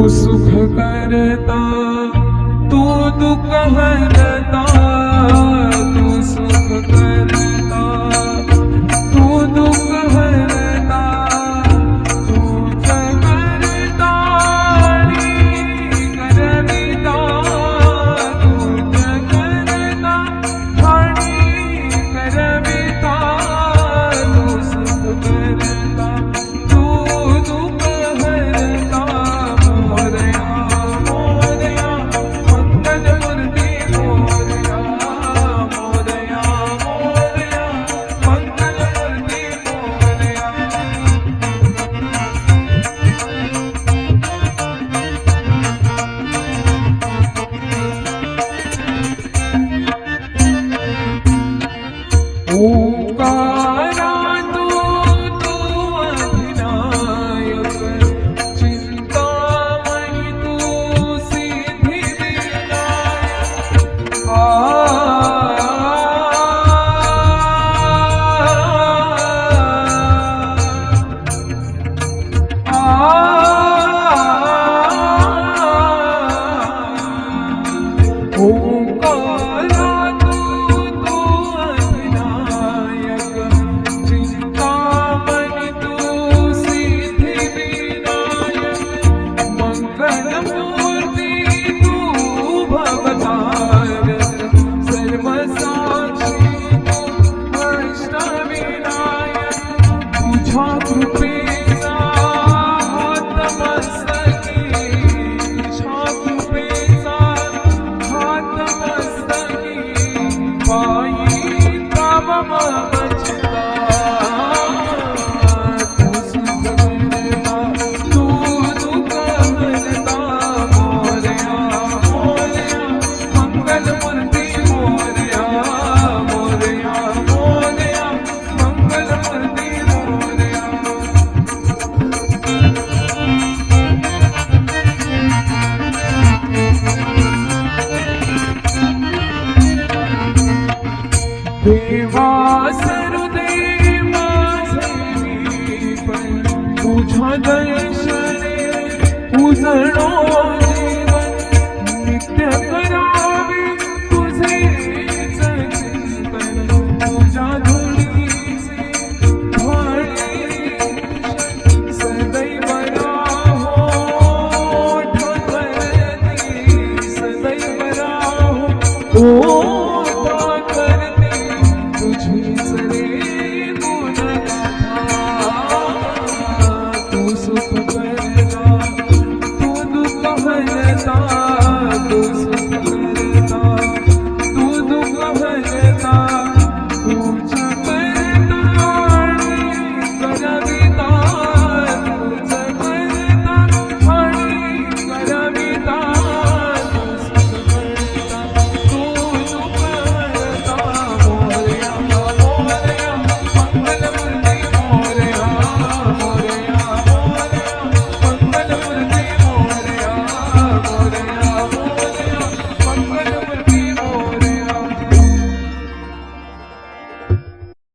सुख करता तू दुख हरता, तू सुख करता तू दुख हरता, तू करता आणि करविता, तू करता आणि करविता, तू सुख करता तू दुख हरता. मोरया मोरया मंगलमूर्ती मोरया, मोरया मोरया मंगलमूर्ती मोरया. ओंकारा तू अधिनायक, चिंतामणी तू सिद्धिविनायक. ओंकारा तू अधिनायक, चिंतामणी तू सिद्धिविनायक. मंगलमूर्ती तू भवतारक, सर्वसाक्षी तू अष्टविनायक. तुझ्या कृपेचा हात मस्तकी, तुझ्या कृपेचा हात मस्तकी, पायी तव ममचता. तू सुख करता तू दुःख हरता. मोरया मोरया मंगलमूर्ती मोरया, मोरया मोरया मंगलमूर्ती मोरया. देवा सरुदे माझे पण तुझ्या दर्शने उजळो जीवन. नित्य करावे तुझे चिंतन, तुझ्या धुळीचे भाळे सदैव राहो ठाकरती, सदैव राहो. ओ